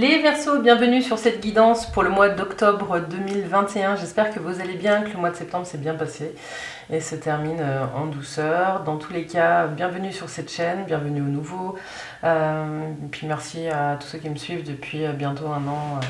Les Verseaux, bienvenue sur cette guidance pour le mois d'octobre 2021. J'espère que vous allez bien, que le mois de septembre s'est bien passé et se termine en douceur. Dans tous les cas, bienvenue sur cette chaîne, bienvenue aux nouveaux. Et puis merci à tous ceux qui me suivent depuis bientôt un an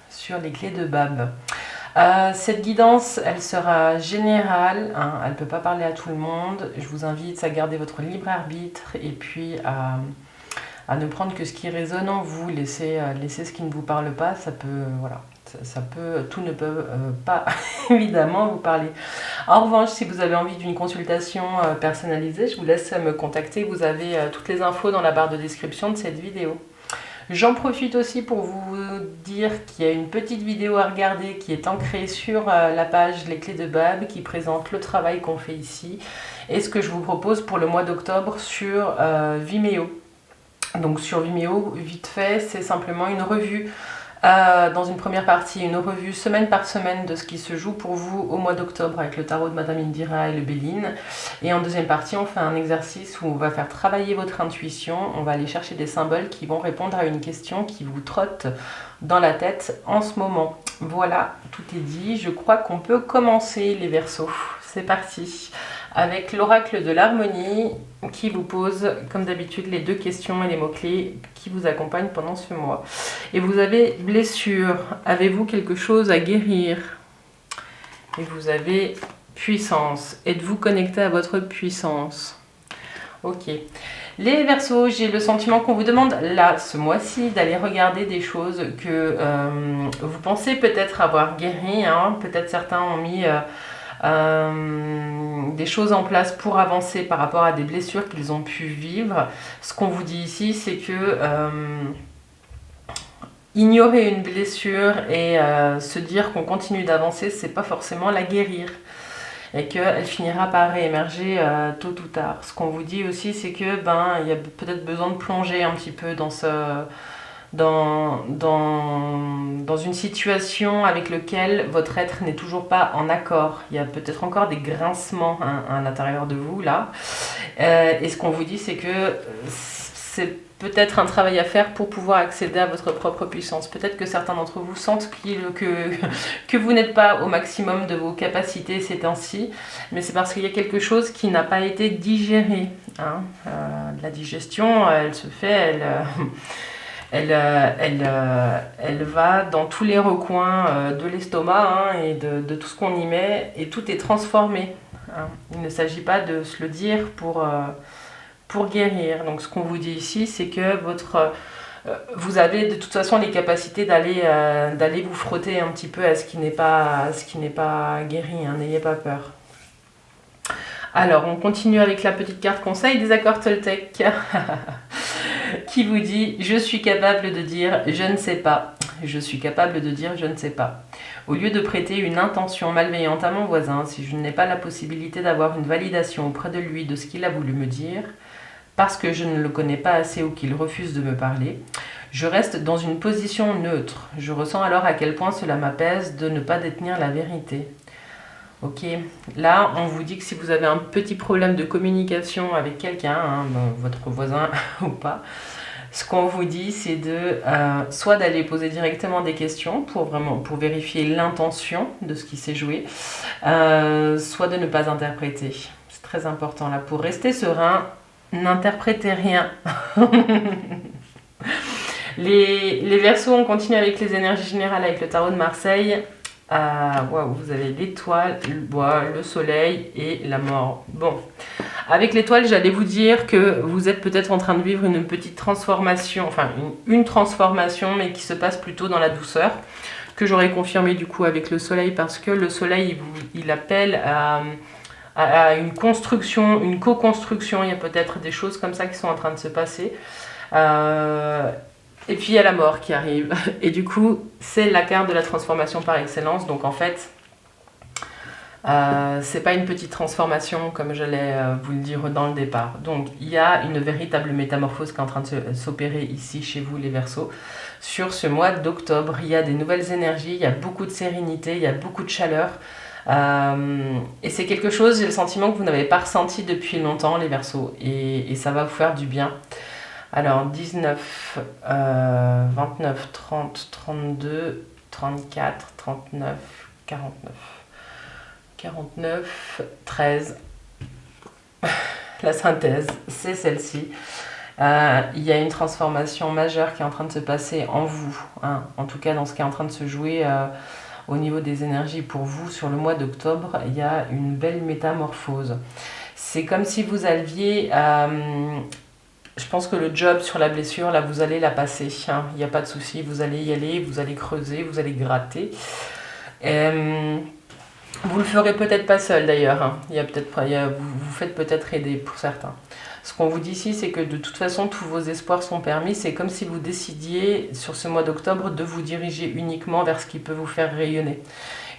sur les clés de Bab. Cette guidance, elle sera générale, hein, elle ne peut pas parler à tout le monde. Je vous invite à garder votre libre arbitre et puis à ne prendre que ce qui résonne en vous, laisser ce qui ne vous parle pas, ça peut, voilà, tout ne peut pas évidemment vous parler. En revanche, si vous avez envie d'une consultation personnalisée, je vous laisse me contacter, vous avez toutes les infos dans la barre de description de cette vidéo. J'en profite aussi pour vous dire qu'il y a une petite vidéo à regarder qui est ancrée sur la page Les Clés de Bab, qui présente le travail qu'on fait ici et ce que je vous propose pour le mois d'octobre sur Vimeo. Donc sur Vimeo, vite fait, c'est simplement une revue, dans une première partie, une revue semaine par semaine de ce qui se joue pour vous au mois d'octobre avec le tarot de Madame Indira et le Béline. Et en deuxième partie, on fait un exercice où on va faire travailler votre intuition, on va aller chercher des symboles qui vont répondre à une question qui vous trotte dans la tête en ce moment. Voilà, tout est dit, je crois qu'on peut commencer les Verseaux. C'est parti avec l'oracle de l'harmonie qui vous pose, comme d'habitude, les deux questions et les mots-clés qui vous accompagnent pendant ce mois. Et vous avez blessure. Avez-vous quelque chose à guérir? Et vous avez puissance. Êtes-vous connecté à votre puissance? Ok. Les Verseaux, j'ai le sentiment qu'on vous demande là, ce mois-ci, d'aller regarder des choses que vous pensez peut-être avoir guéries. Hein. Peut-être certains ont mis des choses en place pour avancer par rapport à des blessures qu'ils ont pu vivre. Ce qu'on vous dit ici, c'est que ignorer une blessure et se dire qu'on continue d'avancer, c'est pas forcément la guérir et qu'elle finira par réémerger tôt ou tard. Ce qu'on vous dit aussi, c'est que il y a peut-être besoin de plonger un petit peu dans une situation avec laquelle votre être n'est toujours pas en accord. Il y a peut-être encore des grincements à l'intérieur de vous, là. Et ce qu'on vous dit, c'est que c'est peut-être un travail à faire pour pouvoir accéder à votre propre puissance. Peut-être que certains d'entre vous sentent que vous n'êtes pas au maximum de vos capacités ces temps-ci, mais c'est parce qu'il y a quelque chose qui n'a pas été digéré. Hein. La digestion, elle se fait... Elle va dans tous les recoins de l'estomac et de tout ce qu'on y met, et tout est transformé. Hein. Il ne s'agit pas de se le dire pour guérir. Donc ce qu'on vous dit ici, c'est que vous avez de toute façon les capacités d'aller vous frotter un petit peu à ce qui n'est pas guéri. Hein. N'ayez pas peur. Alors, on continue avec la petite carte conseil des accords Toltec. Qui vous dit « Je suis capable de dire « je ne sais pas ». Je suis capable de dire « je ne sais pas ». Au lieu de prêter une intention malveillante à mon voisin, si je n'ai pas la possibilité d'avoir une validation auprès de lui de ce qu'il a voulu me dire, parce que je ne le connais pas assez ou qu'il refuse de me parler, je reste dans une position neutre. Je ressens alors à quel point cela m'apaise de ne pas détenir la vérité. Ok, là on vous dit que si vous avez un petit problème de communication avec quelqu'un, votre voisin ou pas, ce qu'on vous dit c'est de soit d'aller poser directement des questions pour vérifier l'intention de ce qui s'est joué, soit de ne pas interpréter. C'est très important là, pour rester serein, n'interprétez rien. Les Verseaux, on continue avec les énergies générales avec le tarot de Marseille. Waouh, vous avez l'étoile, le soleil et la mort. Bon, avec l'étoile, j'allais vous dire que vous êtes peut-être en train de vivre une petite transformation, enfin une transformation, mais qui se passe plutôt dans la douceur, que j'aurais confirmé du coup avec le soleil, parce que le soleil, il appelle à une construction, une co-construction. Il y a peut-être des choses comme ça qui sont en train de se passer. Et puis il y a la mort qui arrive. Et du coup, c'est la carte de la transformation par excellence. Donc en fait, c'est pas une petite transformation comme j'allais vous le dire dans le départ. Donc il y a une véritable métamorphose qui est en train de s'opérer ici chez vous les Verseaux. Sur ce mois d'octobre, il y a des nouvelles énergies, il y a beaucoup de sérénité, il y a beaucoup de chaleur. Et c'est quelque chose, j'ai le sentiment que vous n'avez pas ressenti depuis longtemps les Verseaux. Et ça va vous faire du bien. Alors 19, 29, 30, 32, 34, 39, 49. 49, 13. La synthèse, c'est celle-ci. Il y a une transformation majeure qui est en train de se passer en vous, hein, en tout cas dans ce qui est en train de se jouer au niveau des énergies pour vous sur le mois d'octobre. Il y a une belle métamorphose. C'est comme si vous aviez, je pense que le job sur la blessure, là vous allez la passer, hein, il n'y a pas de souci, vous allez y aller, vous allez creuser, vous allez gratter. Vous le ferez peut-être pas seul d'ailleurs, hein. Vous faites peut-être aider pour certains. Ce qu'on vous dit ici, c'est que de toute façon, tous vos espoirs sont permis. C'est comme si vous décidiez, sur ce mois d'octobre, de vous diriger uniquement vers ce qui peut vous faire rayonner.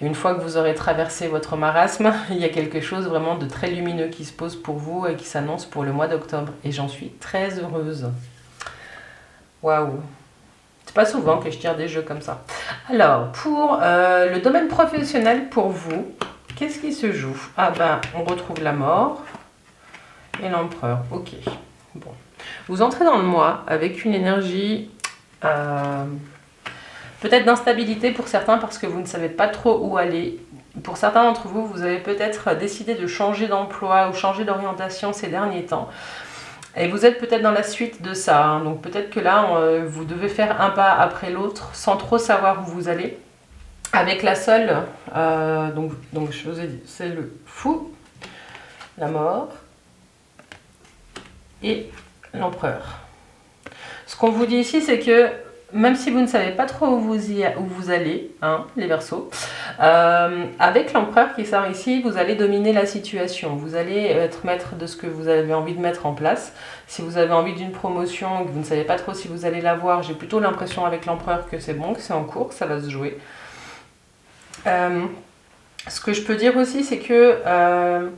Une fois que vous aurez traversé votre marasme, il y a quelque chose vraiment de très lumineux qui se pose pour vous et qui s'annonce pour le mois d'octobre. Et j'en suis très heureuse. Waouh! C'est pas souvent que je tire des jeux comme ça. Alors, pour le domaine professionnel, pour vous, qu'est-ce qui se joue? Ah ben, on retrouve la mort. Et l'empereur, ok. Bon. Vous entrez dans le mois avec une énergie peut-être d'instabilité pour certains parce que vous ne savez pas trop où aller. Pour certains d'entre vous, vous avez peut-être décidé de changer d'emploi ou changer d'orientation ces derniers temps. Et vous êtes peut-être dans la suite de ça. Hein. Donc peut-être que là, vous devez faire un pas après l'autre sans trop savoir où vous allez. Avec la seule, donc je vous ai dit, c'est le fou, la mort et l'empereur. Ce qu'on vous dit ici, c'est que même si vous ne savez pas trop où vous allez, hein, les Verseaux, avec l'empereur qui sort ici, vous allez dominer la situation. Vous allez être maître de ce que vous avez envie de mettre en place. Si vous avez envie d'une promotion, que vous ne savez pas trop si vous allez l'avoir, j'ai plutôt l'impression avec l'empereur que c'est bon, que c'est en cours, que ça va se jouer. Ce que je peux dire aussi, c'est que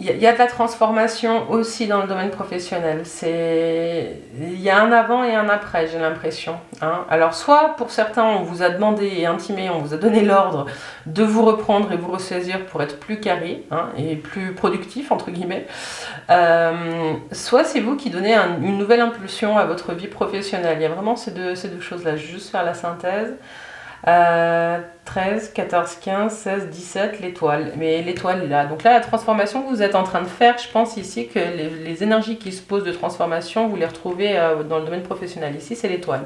il y a de la transformation aussi dans le domaine professionnel. Il y a un avant et un après, j'ai l'impression. Hein. Alors, soit pour certains, on vous a demandé et intimé, on vous a donné l'ordre de vous reprendre et vous ressaisir pour être plus carré, hein, et plus productif, entre guillemets. Soit c'est vous qui donnez une nouvelle impulsion à votre vie professionnelle. Il y a vraiment ces deux choses-là. Je vais juste faire la synthèse. 13, 14, 15, 16, 17, l'étoile. Mais l'étoile est là. Donc là, la transformation que vous êtes en train de faire, je pense ici que les énergies qui se posent de transformation, vous les retrouvez dans le domaine professionnel. Ici, c'est l'étoile.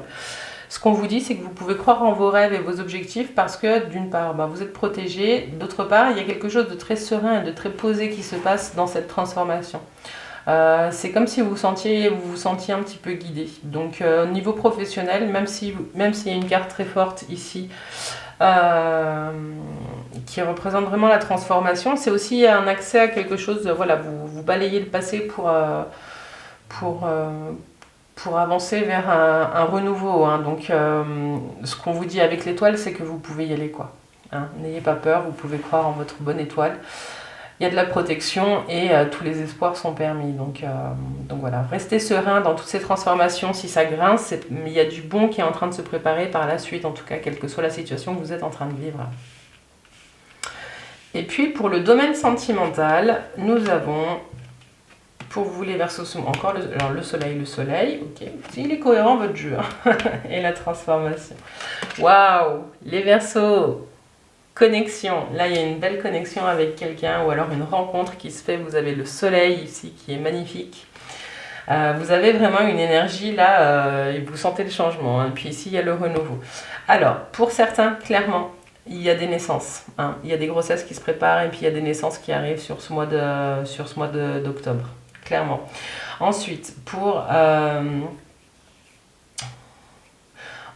Ce qu'on vous dit, c'est que vous pouvez croire en vos rêves et vos objectifs parce que, d'une part, vous êtes protégé. D'autre part, il y a quelque chose de très serein et de très posé qui se passe dans cette transformation. C'est comme si vous vous sentiez un petit peu guidé. Donc au niveau professionnel, même s'il y a une carte très forte ici qui représente vraiment la transformation, c'est aussi un accès à quelque chose, voilà, vous balayez le passé pour avancer vers un renouveau. Hein. Donc ce qu'on vous dit avec l'étoile, c'est que vous pouvez y aller, quoi. Hein. N'ayez pas peur, vous pouvez croire en votre bonne étoile. Il y a de la protection et tous les espoirs sont permis. Donc voilà, restez serein dans toutes ces transformations. Si ça grince, il y a du bon qui est en train de se préparer par la suite, en tout cas, quelle que soit la situation que vous êtes en train de vivre. Et puis pour le domaine sentimental, nous avons, pour vous les Verseaux, encore le soleil, ok. Il est cohérent votre jeu, hein. Et la transformation. Waouh, les Verseaux! Connexion, là il y a une belle connexion avec quelqu'un ou alors une rencontre qui se fait, vous avez le soleil ici qui est magnifique. Vous avez vraiment une énergie là et vous sentez le changement, hein. Puis ici il y a le renouveau. Alors pour certains, clairement, il y a des naissances, hein. Il y a des grossesses qui se préparent et puis il y a des naissances qui arrivent sur ce mois d'octobre, clairement. Ensuite, pour...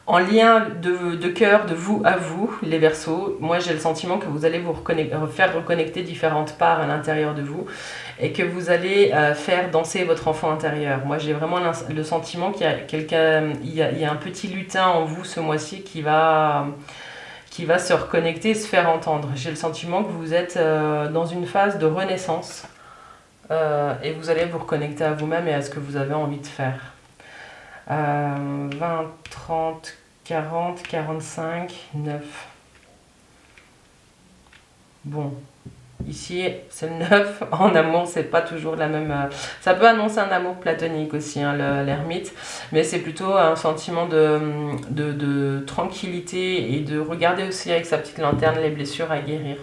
en lien de cœur, de vous à vous, les Verseaux, moi j'ai le sentiment que vous allez vous faire reconnecter différentes parts à l'intérieur de vous et que vous allez faire danser votre enfant intérieur. Moi j'ai vraiment le sentiment qu'il y a il y a un petit lutin en vous ce mois-ci qui va se reconnecter et se faire entendre. J'ai le sentiment que vous êtes dans une phase de renaissance et vous allez vous reconnecter à vous-même et à ce que vous avez envie de faire. 20, 30, 40, 45, 9. Bon. ici c'est le 9, en amour c'est pas toujours la même... ça peut annoncer un amour platonique aussi, hein, l'ermite, mais c'est plutôt un sentiment de tranquillité et de regarder aussi avec sa petite lanterne les blessures à guérir.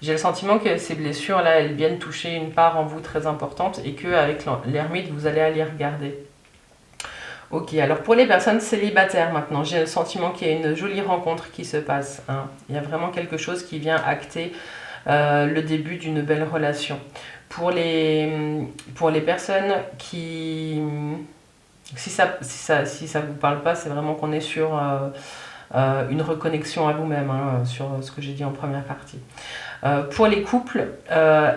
J'ai le sentiment que ces blessures-là, elles viennent toucher une part en vous très importante et qu'avec l'ermite, vous allez aller regarder. Ok, alors pour les personnes célibataires maintenant, j'ai le sentiment qu'il y a une jolie rencontre qui se passe, hein. Il y a vraiment quelque chose qui vient acter le début d'une belle relation. Pour les personnes qui... Si ça vous parle pas, c'est vraiment qu'on est sur une reconnexion à vous-même, hein, sur ce que j'ai dit en première partie. Pour les couples,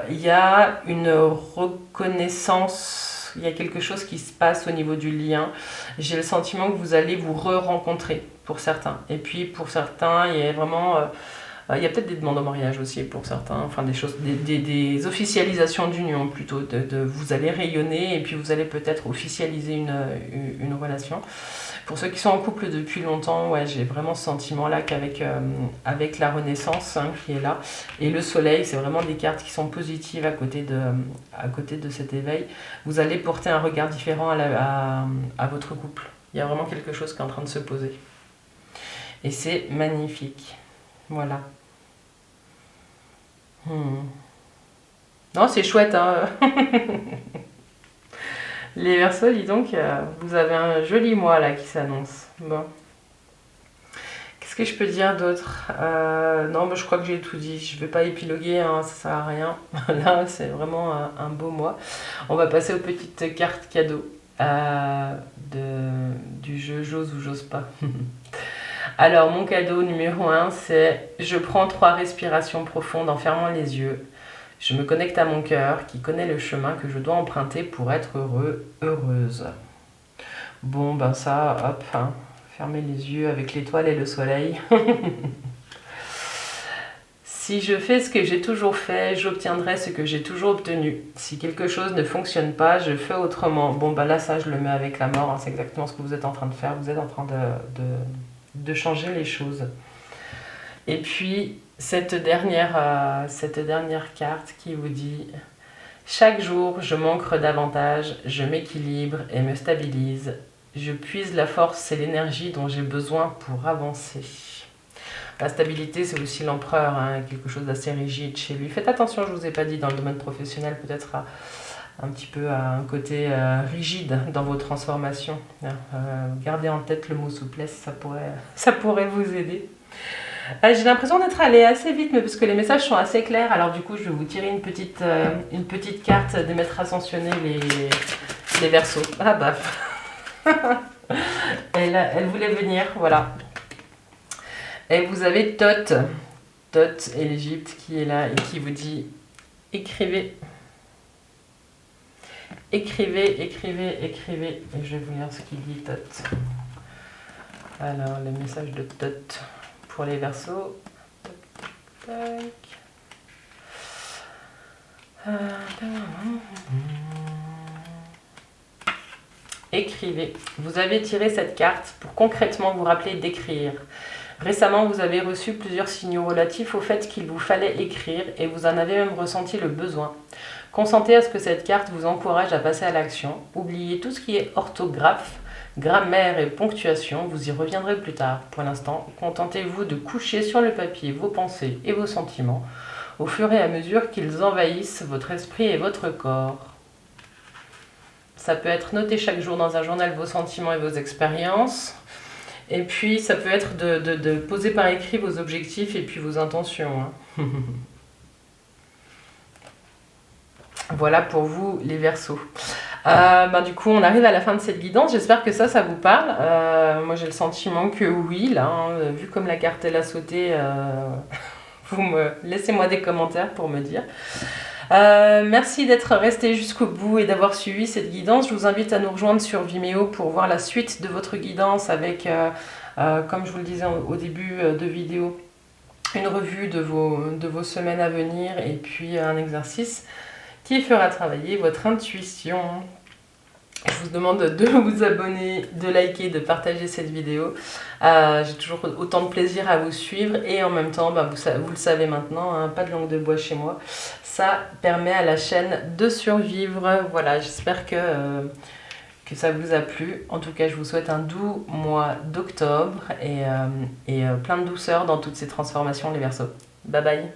il y a une reconnaissance, il y a quelque chose qui se passe au niveau du lien. J'ai le sentiment que vous allez vous re-rencontrer pour certains. Et puis pour certains, il y a vraiment... il y a peut-être des demandes en mariage aussi pour certains, enfin des choses, des officialisations d'union plutôt. Vous allez rayonner et puis vous allez peut-être officialiser une relation. Pour ceux qui sont en couple depuis longtemps, ouais, j'ai vraiment ce sentiment-là qu'avec avec la Renaissance, hein, qui est là, et le Soleil, c'est vraiment des cartes qui sont positives à côté de cet éveil. Vous allez porter un regard différent à votre couple. Il y a vraiment quelque chose qui est en train de se poser. Et c'est magnifique. Voilà. Non, c'est chouette, hein. Les Verseaux, dis donc, vous avez un joli mois là qui s'annonce. Bon. Qu'est-ce que je peux dire d'autre? Non, mais je crois que j'ai tout dit. Je ne vais pas épiloguer, hein, ça sert à rien. Là, c'est vraiment un beau mois. On va passer aux petites cartes cadeaux du jeu J'ose ou j'ose pas. Alors, mon cadeau numéro 1, c'est je prends 3 respirations profondes en fermant les yeux. Je me connecte à mon cœur qui connaît le chemin que je dois emprunter pour être heureux, heureuse. Bon, ben ça, hop, hein, fermez les yeux avec l'étoile et le soleil. Si je fais ce que j'ai toujours fait, j'obtiendrai ce que j'ai toujours obtenu. Si quelque chose ne fonctionne pas, je fais autrement. Bon, ben là, ça, je le mets avec la mort, hein, c'est exactement ce que vous êtes en train de faire. Vous êtes en train de changer les choses. Et puis, cette dernière carte qui vous dit « Chaque jour, je m'ancre davantage, je m'équilibre et me stabilise. Je puise la force et l'énergie dont j'ai besoin pour avancer. » La stabilité, c'est aussi l'empereur, hein, quelque chose d'assez rigide chez lui. Faites attention, je ne vous ai pas dit, dans le domaine professionnel, peut-être un petit peu à un côté rigide dans vos transformations. Gardez en tête le mot souplesse, ça pourrait vous aider. J'ai l'impression d'être allée assez vite, mais parce que les messages sont assez clairs. Alors du coup, je vais vous tirer une petite carte des maîtres ascensionnés, les Verseaux. Ah bah, elle voulait venir, voilà. Et vous avez Thoth et l'Égypte qui est là et qui vous dit écrivez. Écrivez. Et je vais vous lire ce qu'il dit Thoth. Alors, le message de Thoth pour les Verseaux. Écrivez. Vous avez tiré cette carte pour concrètement vous rappeler d'écrire. Récemment, vous avez reçu plusieurs signaux relatifs au fait qu'il vous fallait écrire et vous en avez même ressenti le besoin. Consentez à ce que cette carte vous encourage à passer à l'action. Oubliez tout ce qui est orthographe, grammaire et ponctuation, vous y reviendrez plus tard. Pour l'instant, contentez-vous de coucher sur le papier vos pensées et vos sentiments au fur et à mesure qu'ils envahissent votre esprit et votre corps. Ça peut être noter chaque jour dans un journal vos sentiments et vos expériences. Et puis, ça peut être de poser par écrit vos objectifs et puis vos intentions. Hein. Voilà pour vous, les Verseaux. Du coup, on arrive à la fin de cette guidance. J'espère que ça vous parle. Moi, j'ai le sentiment que oui, là, hein, vu comme la carte, elle a sauté, laissez-moi des commentaires pour me dire. Merci d'être resté jusqu'au bout et d'avoir suivi cette guidance. Je vous invite à nous rejoindre sur Vimeo pour voir la suite de votre guidance avec, comme je vous le disais au début de vidéo, une revue de vos semaines à venir et puis un exercice qui fera travailler votre intuition. Je vous demande de vous abonner, de liker, de partager cette vidéo. J'ai toujours autant de plaisir à vous suivre et en même temps, vous le savez maintenant, hein, pas de langue de bois chez moi. Ça permet à la chaîne de survivre. Voilà, j'espère que ça vous a plu. En tout cas, je vous souhaite un doux mois d'octobre et plein de douceur dans toutes ces transformations, les Verseaux. Bye bye.